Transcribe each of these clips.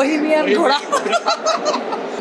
Bohemian ঘোড়া।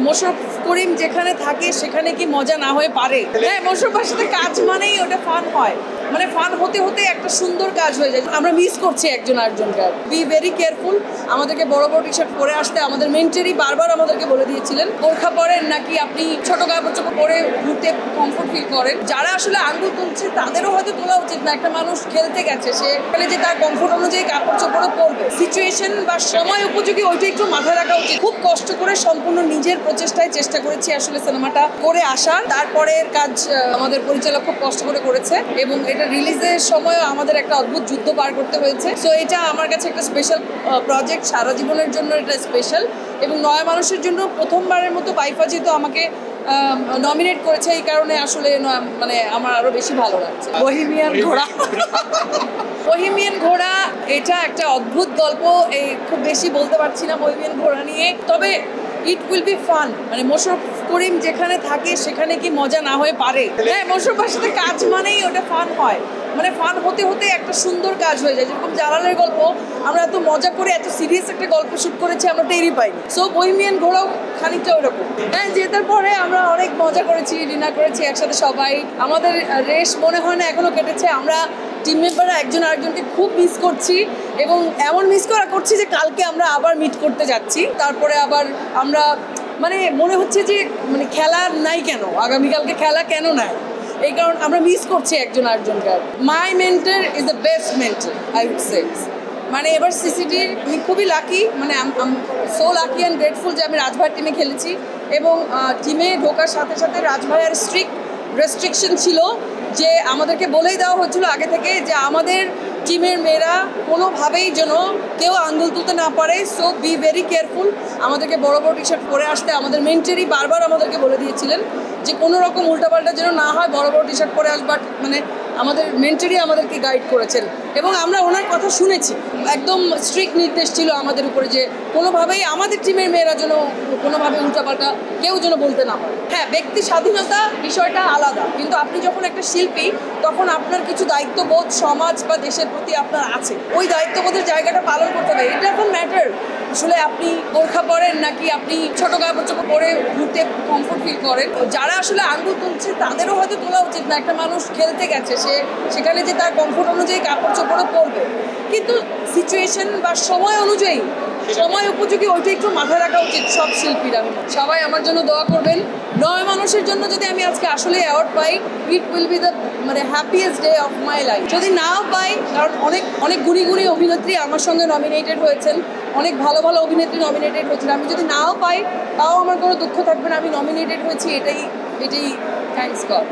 মোশাররফ করিম যেখানে থাকে সেখানে কি মজা না হয়ে পারে? হ্যাঁ, মোশাররফের সাথে কাজ মানেই ওটা ফান হয়, মানে ফান হতে হতে একটা সুন্দর কাজ হয়ে যায়। আমরা মিস করছি একজন আরেকজনকে। Be very careful. আমাদেরকে বড় বড় টি শার্ট পরে আসতে আমাদের মেন্টরি বারবার আমাদেরকে বলে দিয়েছিলেন, বোরখা পরেন নাকি আপনি ছোট কাপড় চোপড় পরে ঘুরতে কমফোর্ট ফিল করেন। যারা আসলে আঙ্গুল তুলছে তাদেরও হয়তো তোলা উচিত না। একটা মানুষ খেলতে গেছে, সে খেলে যে তার কমফোর্ট অনুযায়ী কাপড় চোপড়ও পরবে। সিচুয়েশন বা সময় উপযোগী ওইটা একটু মাথায় রাখা উচিত। খুব কষ্ট করে সম্পূর্ণ নিজের প্রচেষ্টায় চেষ্টা করেছি আসলে সিনেমাটা করে আসার। তারপরের কাজ আমাদের পরিচালক খুব কষ্ট করে করেছে এবং এটা রিলিজের সময়ও আমাদের একটা অদ্ভুত যুদ্ধ পার করতে হয়েছে। সো এটা আমার কাছে একটা স্পেশাল প্রজেক্ট, সারা জীবনের জন্য এটা স্পেশাল। এবং নয়া মানুষের জন্য প্রথমবারের মতো বাইফা যেহেতু আমাকে নমিনেট করেছে, এই কারণে আসলে মানে আমার আরো বেশি ভালো লাগছে। বহিমিয়ান ঘোড়া। বহিমিয়ান ঘোড়া এটা একটা অদ্ভুত গল্প। এই খুব বেশি বলতে পারছি না বহিমিয়ান ঘোড়া নিয়ে, তবে ইট উইল বি ফান। মানে মোশাররফ করিম যেখানে থাকে সেখানে কি মজা না হয়ে পারে? হ্যাঁ, মোশাররফের সাথে কাজ মানেই ওটা ফান হয়, মানে ফান হতে হতে একটা সুন্দর কাজ হয়ে যায়। যেরকম জালালের গল্প আমরা এত মজা করে এত সিরিয়াস একটা গল্প শুট করেছি, আমরা টেরই পাইনি। সো বহিমিয়ান ঘোড়াও খানিকটা ওরকম। হ্যাঁ, জেতার পরে আমরা অনেক মজা করেছি, ডিনার করেছি একসাথে সবাই। আমাদের রেশ মনে হয় না এখনো কেটেছে। আমরা টিম মেম্বাররা একজন আরেকজনকে খুব মিস করছি এবং এমন মিস করছি যে কালকে আমরা আবার মিট করতে যাচ্ছি। তারপরে আবার আমরা মানে মনে হচ্ছে যে মানে খেলা নাই কেন, আগামীকালকে খেলা কেন নাই, এই কারণ আমরা মিস করছি একজন আরেকজনকে। My mentor is the best mentor I would say. মানে এবার সিসিটির আমি খুবই লাকি, মানে সো লাকি অ্যান্ড গ্রেটফুল যে আমি রাজভাইয়ের টিমে খেলেছি এবং টিমে ঢোকার সাথে সাথে রাজভাইয়ের স্ট্রিক্ট রেস্ট্রিকশন ছিল যে আমাদেরকে বলেই দেওয়া হচ্ছিল আগে থেকে যে আমাদের টিমের মেয়েরা কোনোভাবেই যেন কেউ আঙ্গুল তুলতে না পারে। So be very careful. আমাদেরকে বড় বড় টি শার্ট পরে আসতে আমাদের মেন্টরি বারবার আমাদেরকে বলে দিয়েছিলেন যে কোনো রকম উল্টাপাল্টা যেন না হয়, বড় বড় টি শার্ট পরে আসবার। মানে আমাদের মেন্টরি আমাদেরকে গাইড করেছেন এবং আমরা ওনার কথা শুনেছি। একদম স্ট্রিক্ট নির্দেশ ছিল আমাদের উপরে যে কোনোভাবেই আমাদের টিমের মেয়েরা যেন কোনোভাবে উল্টাপাল্টা কেউ যেন বলতে না পারে। হ্যাঁ, ব্যক্তি স্বাধীনতা বিষয়টা আলাদা, কিন্তু আপনি যখন একটা শিল্পী তখন আপনার কিছু দায়িত্ববোধ সমাজ বা দেশের প্রতি আপনার আছে। ওই দায়িত্ববোধের জায়গাটা পালন করতে হবে। এটা এখন ম্যাটার আসলে আপনি বোরখা পরেন নাকি আপনি ছোট কাপড় চোপড় পরে ঘুরতে কমফোর্ট ফিল করেন। যারা আসলে আঙ্গুল তুলছে তাদেরও হয়তো তোলা উচিত না। একটা মানুষ খেলতে গেছে, সেখানে যে তার কমফোর্ট অনুযায়ী কাপড় চোপড়ও পরবে, কিন্তু সিচুয়েশন বা সময় অনুযায়ী সময় উপযোগী ওইটা একটু মাথায় রাখা উচিত সব শিল্পীরা। সবাই আমার জন্য দোয়া করবেন। নয় মানুষের জন্য যদি আমি আজকে আসলে অ্যাওয়ার্ড পাই, ইট উইল বি দ্য মানে happiest day of my life. যদি নাও পাই, কারণ অনেক গুণী গুণী অভিনেত্রী আমার সঙ্গে নমিনেটেড হয়েছেন, অনেক ভালো ভালো অভিনেত্রী নমিনেটেড হয়েছেন। আমি যদি নাও পাই তাও আমার কোনো দুঃখ থাকবে না, আমি নমিনেটেড হয়েছি, এটাই থ্যাঙ্কস গড।